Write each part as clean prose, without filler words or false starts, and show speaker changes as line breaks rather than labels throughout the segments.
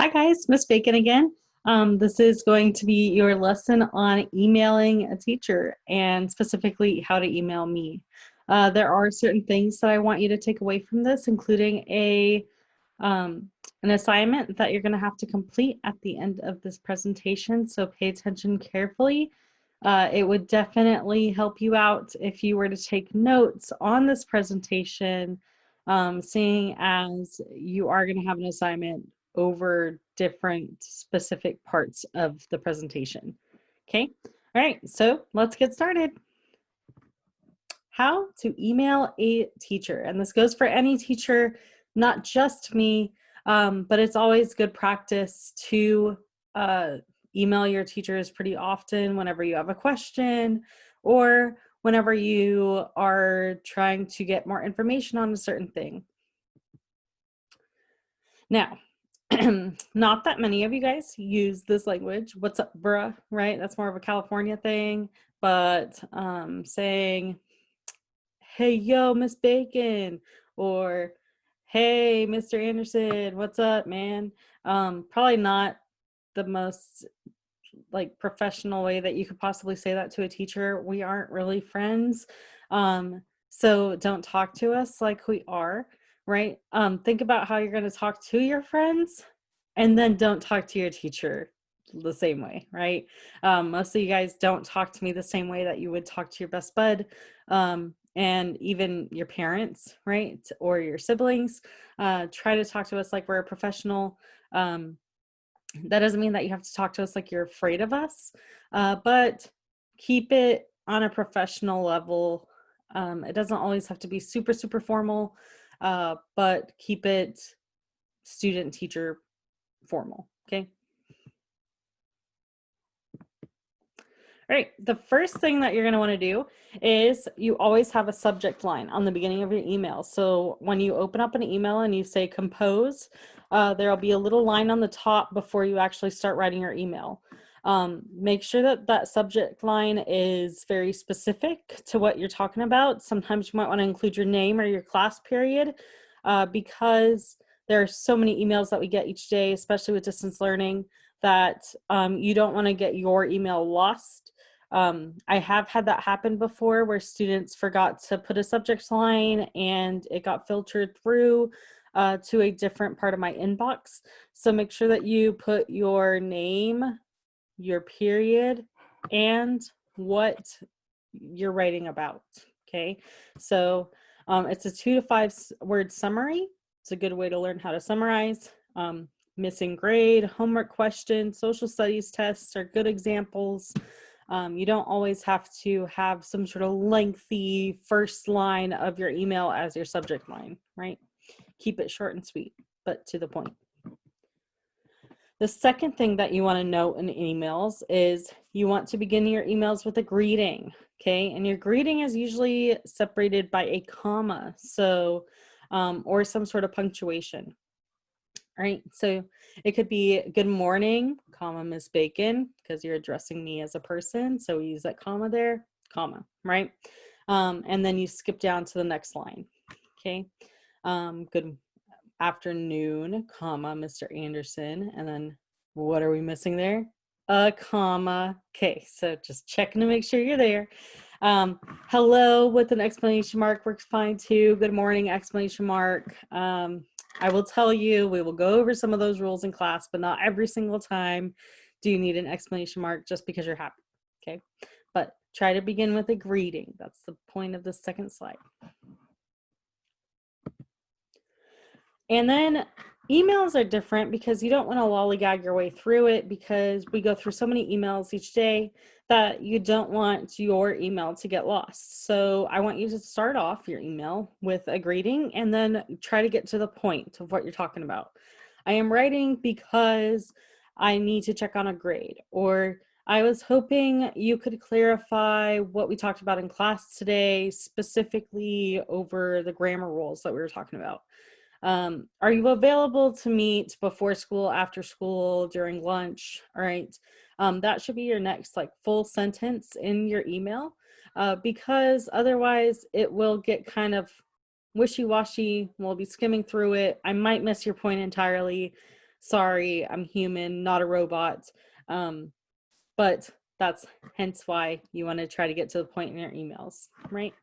Hi guys, Miss Bacon again. This is going to be your lesson on emailing a teacher and specifically how to email me. There are certain things that I want you to take away from this, including an assignment that you're going to have to complete at the end of this presentation, so pay attention carefully. It would definitely help you out if you were to take notes on this presentation, seeing as you are going to have an assignment over different specific parts of the presentation. Okay, all right, so let's get started. How to email a teacher, and this goes for any teacher, not just me, but it's always good practice to email your teachers pretty often whenever you have a question or whenever you are trying to get more information on a certain thing. Now, not that many of you guys use this language. What's up, bruh, right? That's more of a California thing, but saying, hey, yo, Miss Bacon, or hey, Mr. Anderson, what's up, man? Probably not the most like professional way that you could possibly say that to a teacher. We aren't really friends. So don't talk to us like we are, right? Think about how you're going to talk to your friends, and then don't talk to your teacher the same way, right? Most of you guys don't talk to me the same way that you would talk to your best bud, and even your parents, right? Or your siblings. Try to talk to us like we're a professional. That doesn't mean that you have to talk to us like you're afraid of us, but keep it on a professional level. It doesn't always have to be super, super formal, but keep it student teacher formal, okay? All right, the first thing that you're going to want to do is you always have a subject line on the beginning of your email. So when you open up an email and you say compose, there'll be a little line on the top before you actually start writing your email. Make sure that that subject line is very specific to what you're talking about. Sometimes you might want to include your name or your class period, because there are so many emails that we get each day, especially with distance learning, that you don't want to get your email lost. I have had that happen before where students forgot to put a subject line and it got filtered through to a different part of my inbox. So make sure that you put your name, your period, and what you're writing about, okay? So it's a 2 to 5 word summary. It's a good way to learn how to summarize. Missing grade, homework question, social studies tests are good examples. You don't always have to have some sort of lengthy first line of your email as your subject line, right? Keep it short and sweet, but to the point. The second thing that you want to note in emails is you want to begin your emails with a greeting, okay? And your greeting is usually separated by a comma, so or some sort of punctuation. All right, so it could be good morning, comma, Miss Bacon, because you're addressing me as a person. So we use that comma there, comma, right? And then you skip down to the next line, okay? Good afternoon, comma, Mr. Anderson. And then what are we missing there? A comma. Okay, so just checking to make sure you're there. Hello with an exclamation mark works fine too. Good morning, exclamation mark. I will tell you, we will go over some of those rules in class, but not every single time do you need an exclamation mark just because you're happy, okay? But try to begin with a greeting. That's the point of the second slide. And then emails are different because you don't want to lollygag your way through it, because we go through so many emails each day that you don't want your email to get lost. So I want you to start off your email with a greeting and then try to get to the point of what you're talking about. I am writing because I need to check on a grade, or I was hoping you could clarify what we talked about in class today, specifically over the grammar rules that we were talking about. Are you available to meet before school, after school, during lunch? All right. That should be your next like full sentence in your email, because otherwise it will get kind of wishy-washy. We'll be skimming through it. I might miss your point entirely. Sorry, I'm human, not a robot. But that's hence why you want to try to get to the point in your emails, right?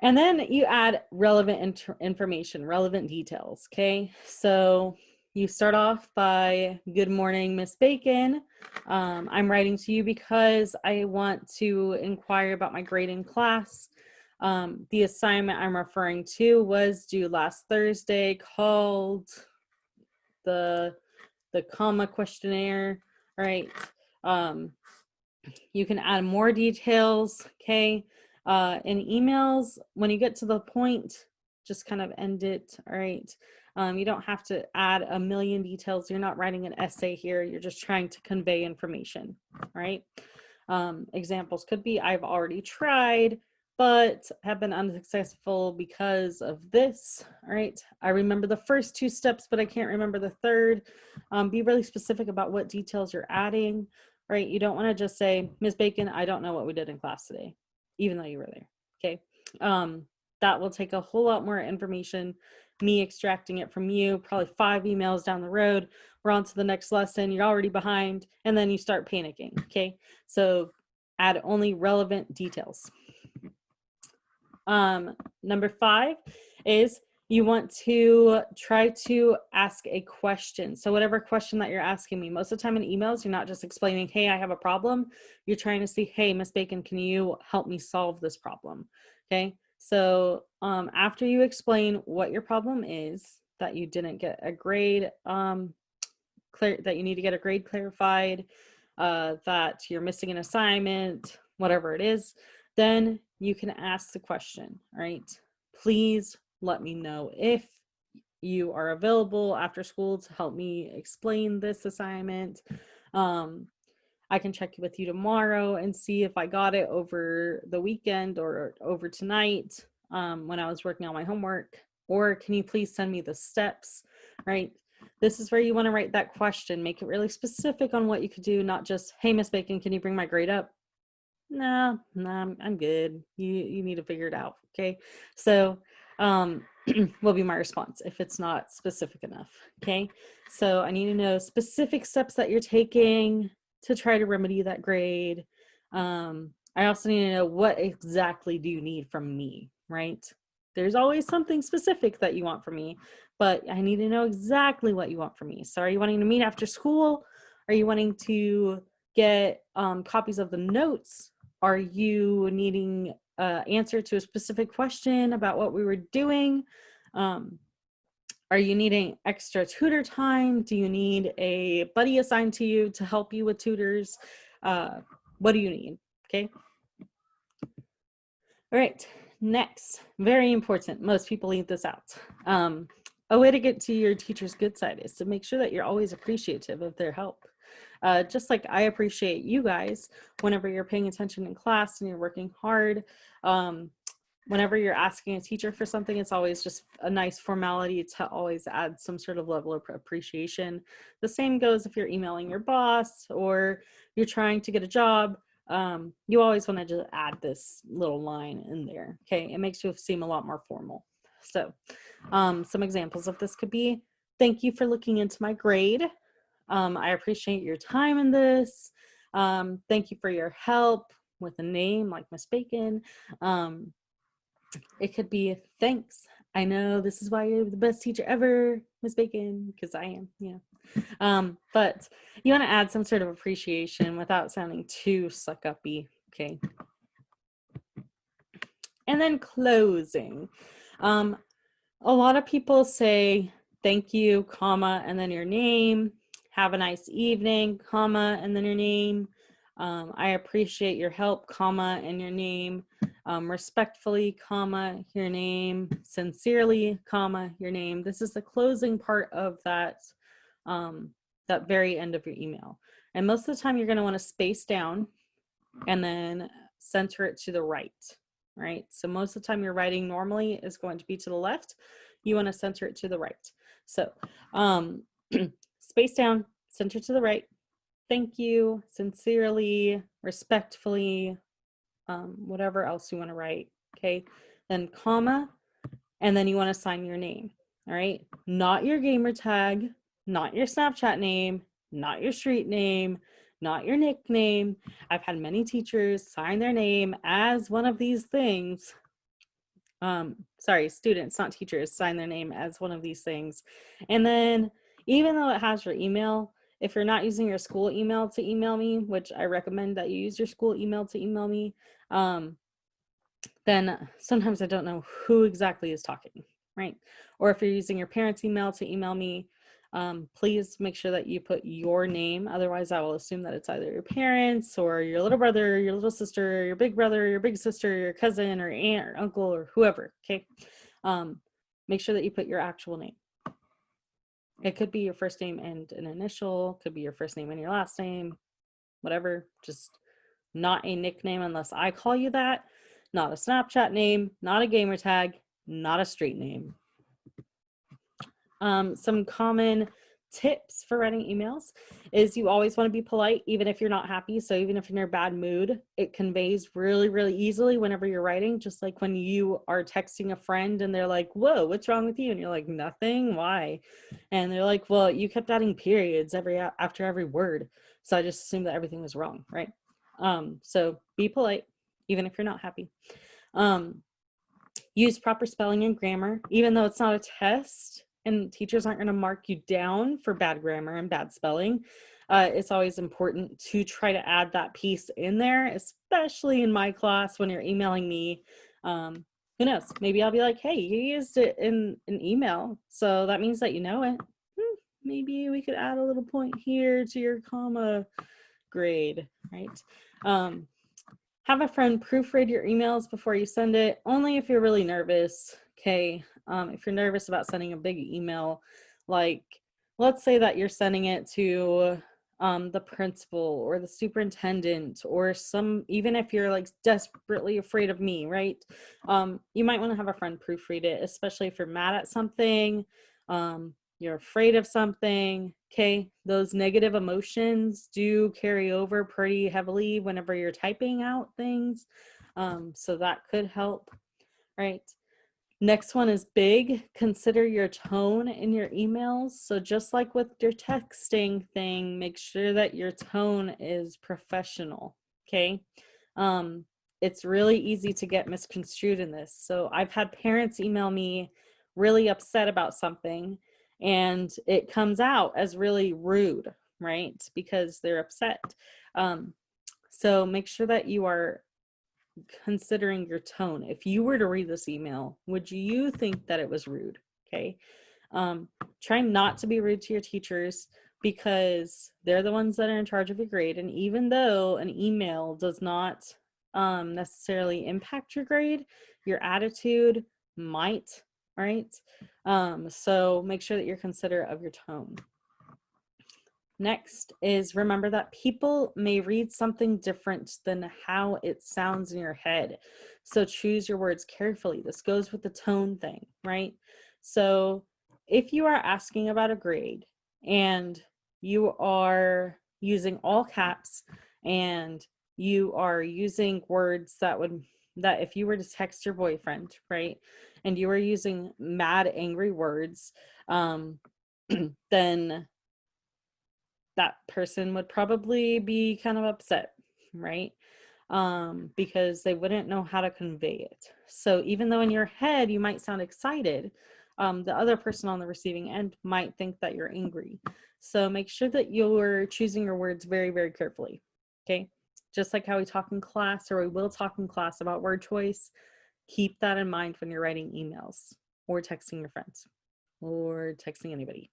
And then you add relevant information, relevant details, okay? So you start off by, good morning, Miss Bacon. I'm writing to you because I want to inquire about my grade in class. The assignment I'm referring to was due last Thursday, called the comma questionnaire, right? You can add more details, okay? In emails, when you get to the point, just kind of end it, all right? You don't have to add a million details. You're not writing an essay here. You're just trying to convey information, right? Examples could be, I've already tried, but have been unsuccessful because of this, all right? I remember the first two steps, but I can't remember the third. Be really specific about what details you're adding, right? You don't want to just say, Ms. Bacon, I don't know what we did in class today, even though you were there, okay? That will take a whole lot more information, me extracting it from you, probably 5 emails down the road. We're on to the next lesson, you're already behind, and then you start panicking, okay? So add only relevant details. Number 5 is you want to try to ask a question. So whatever question that you're asking me, most of the time in emails, you're not just explaining, hey, I have a problem. You're trying to see, hey, Miss Bacon, can you help me solve this problem? Okay. So after you explain what your problem is, that you didn't get a grade, that you need to get a grade clarified, that you're missing an assignment, whatever it is, then you can ask the question, right? Please let me know if you are available after school to help me explain this assignment. I can check with you tomorrow and see if I got it over the weekend or over tonight when I was working on my homework. Or can you please send me the steps, right? This is where you want to write that question. Make it really specific on what you could do, not just, hey, Miss Bacon, can you bring my grade up? No, I'm good. You need to figure it out, okay? So will be my response if it's not specific enough, okay? So I need to know specific steps that you're taking to try to remedy that grade. I also need to know, what exactly do you need from me, right? There's always something specific that you want from me, but I need to know exactly what you want from me. So are you wanting to meet after school? Are you wanting to get copies of the notes? Are you needing an answer to a specific question about what we were doing? Are you needing extra tutor time? Do you need a buddy assigned to you to help you with tutors? What do you need? Okay. All right. Next, very important. Most people leave this out. A way to get to your teacher's good side is to make sure that you're always appreciative of their help. Just like I appreciate you guys whenever you're paying attention in class and you're working hard. Whenever you're asking a teacher for something, it's always just a nice formality to always add some sort of level of appreciation. The same goes if you're emailing your boss or you're trying to get a job. You always want to just add this little line in there, okay? It makes you seem a lot more formal. So some examples of this could be, thank you for looking into my grade. I appreciate your time in this. Thank you for your help, with a name like Miss Bacon. It could be, thanks. I know this is why you're the best teacher ever, Miss Bacon, because I am, but you want to add some sort of appreciation without sounding too suck-uppy, okay? And then closing. A lot of people say thank you, comma, and then your name. Have a nice evening, comma, and then your name. I appreciate your help, comma, and your name. Respectfully, comma, your name. Sincerely, comma, your name. This is the closing part of that, that very end of your email. And most of the time you're going to want to space down and then center it to the right, right? So most of the time your writing normally is going to be to the left. You want to center it to the right. So space down, center to the right. Thank you, sincerely, respectfully, whatever else you want to write, okay? Then comma, and then you want to sign your name. All right. Not your gamer tag, not your Snapchat name, not your street name, not your nickname. I've had many teachers sign their name as one of these things. Sorry, students, not teachers, sign their name as one of these things. And then even though it has your email, if you're not using your school email to email me, which I recommend that you use your school email to email me, then sometimes I don't know who exactly is talking, right? Or if you're using your parents' email to email me, please make sure that you put your name. Otherwise, I will assume that it's either your parents or your little brother, your little sister, your big brother, your big sister, your cousin or aunt or uncle or whoever, okay? Make sure that you put your actual name. It could be your first name and an initial, could be your first name and your last name, whatever, just not a nickname unless I call you that, not a Snapchat name, not a gamer tag, not a street name. Some common tips for writing emails is you always want to be polite, even if you're not happy. So even if you're in a bad mood, it conveys really, really easily whenever you're writing, just like when you are texting a friend and they're like, whoa, what's wrong with you? And you're like, nothing, why? And they're like, well, you kept adding periods after every word. So I just assumed that everything was wrong, right? So be polite, even if you're not happy. Use proper spelling and grammar, even though it's not a test and teachers aren't going to mark you down for bad grammar and bad spelling. It's always important to try to add that piece in there, especially in my class when you're emailing me. Who knows? Maybe I'll be like, hey, you used it in an email, so that means that you know it. Maybe we could add a little point here to your comma grade, right? Have a friend proofread your emails before you send it, only if you're really nervous, okay? If you're nervous about sending a big email, like let's say that you're sending it to the principal or the superintendent or even if you're like desperately afraid of me, right? You might want to have a friend proofread it, especially if you're mad at something, you're afraid of something, okay? Those negative emotions do carry over pretty heavily whenever you're typing out things. So that could help, right? Next one is big. Consider your tone in your emails. So just like with your texting thing, make sure that your tone is professional, okay? It's really easy to get misconstrued in this. So I've had parents email me really upset about something and it comes out as really rude, right? Because they're upset. So make sure that you are considering your tone. If you were to read this email, would you think that it was rude? Okay. Try not to be rude to your teachers because they're the ones that are in charge of your grade. And even though an email does not necessarily impact your grade, your attitude might, right? So make sure that you're considerate of your tone. Next is remember that people may read something different than how it sounds in your head. So choose your words carefully. This goes with the tone thing, right? So if you are asking about a grade and you are using all caps and you are using words that if you were to text your boyfriend, right, and you were using mad, angry words, then that person would probably be kind of upset, right? Because they wouldn't know how to convey it. So even though in your head you might sound excited, the other person on the receiving end might think that you're angry. So make sure that you're choosing your words very, very carefully, okay? Just like how we talk in class, or we will talk in class about word choice, keep that in mind when you're writing emails or texting your friends or texting anybody.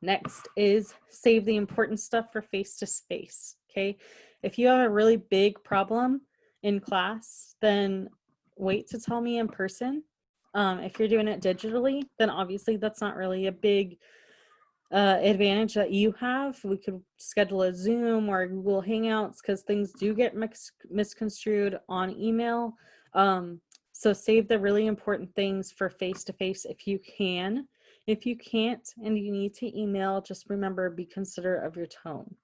Next is save the important stuff for face-to-face, okay? If you have a really big problem in class, then wait to tell me in person. If you're doing it digitally, then obviously that's not really a big advantage that you have. We could schedule a Zoom or a Google Hangouts because things do get misconstrued on email. So save the really important things for face-to-face if you can. If you can't and you need to email, just remember, be considerate of your tone,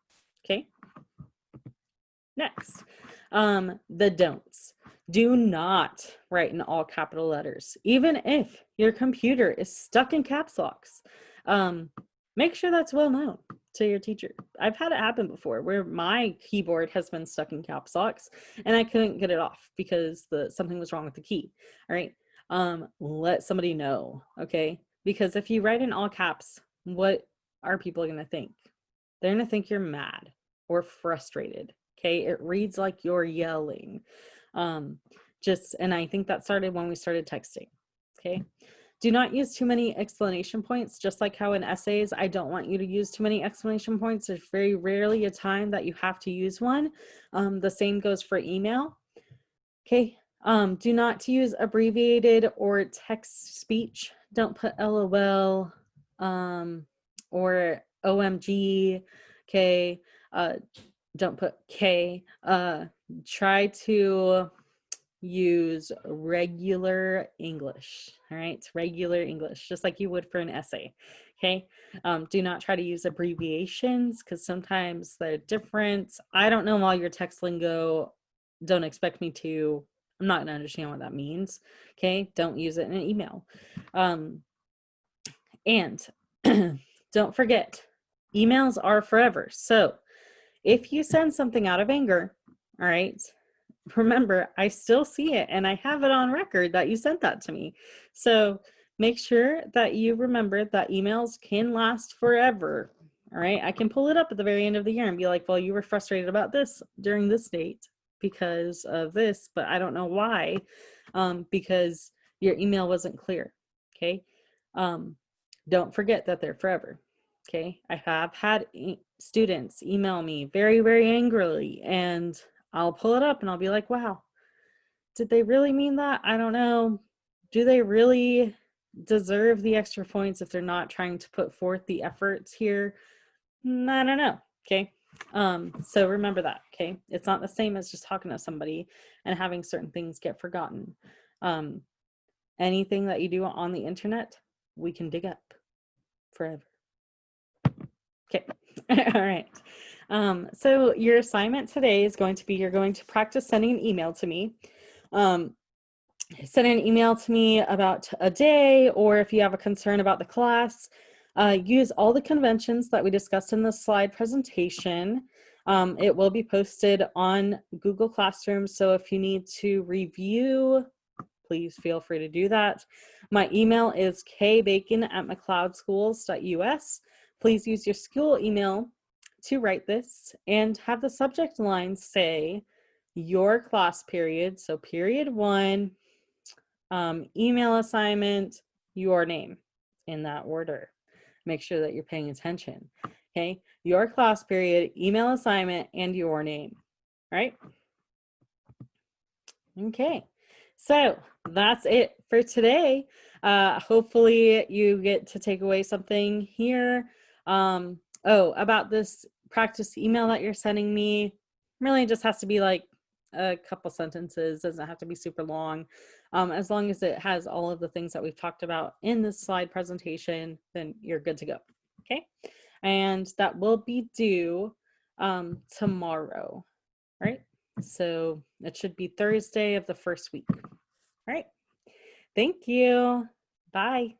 okay? Next, the don'ts. Do not write in all capital letters, even if your computer is stuck in caps locks. Make sure that's well known to your teacher. I've had it happen before where my keyboard has been stuck in caps locks and I couldn't get it off because something was wrong with the key. All right. Let somebody know, okay? Because if you write in all caps, what are people going to think? They're going to think you're mad or frustrated. Okay. It reads like you're yelling. And I think that started when we started texting. Okay. Do not use too many explanation points, just like how in essays, I don't want you to use too many explanation points. There's very rarely a time that you have to use one. The same goes for email. Okay. Do not use abbreviated or text speech. Don't put LOL or OMG. Okay. Don't put K. Try to use regular English. All right, regular English, just like you would for an essay. Okay. Do not try to use abbreviations because sometimes they're different. I don't know all your text lingo. Don't expect me to. I'm not going to understand what that means. Okay. Don't use it in an email. And don't forget, emails are forever. So if you send something out of anger, all right, remember, I still see it and I have it on record that you sent that to me. So make sure that you remember that emails can last forever. All right. I can pull it up at the very end of the year and be like, well, you were frustrated about this during this date because of this, but I don't know why, because your email wasn't clear. Okay. Don't forget that they're forever. Okay. I have had students email me very, very angrily, and I'll pull it up and I'll be like, wow, did they really mean that? I don't know. Do they really deserve the extra points if they're not trying to put forth the efforts here? I don't know. Okay. So remember that. Okay. It's not the same as just talking to somebody and having certain things get forgotten. Anything that you do on the internet, we can dig up forever. Okay. All right. So your assignment today is going to be, you're going to practice sending an email to me. Send an email to me about a day, or if you have a concern about the class, use all the conventions that we discussed in the slide presentation. It will be posted on Google Classroom. So if you need to review, please feel free to do that. My email is kbacon@mcleodschools.us. Please use your school email to write this and have the subject line say your class period. So period 1, email assignment, your name, in that order. Make sure that you're paying attention. Okay, your class period, email assignment, and your name. All right. Okay, so that's it for today. Hopefully you get to take away something here. About this practice email that you're sending me, really just has to be like a couple sentences, doesn't have to be super long. As long as it has all of the things that we've talked about in this slide presentation, then you're good to go. Okay, and that will be due tomorrow, right? So it should be Thursday of the first week. All right. Thank you. Bye.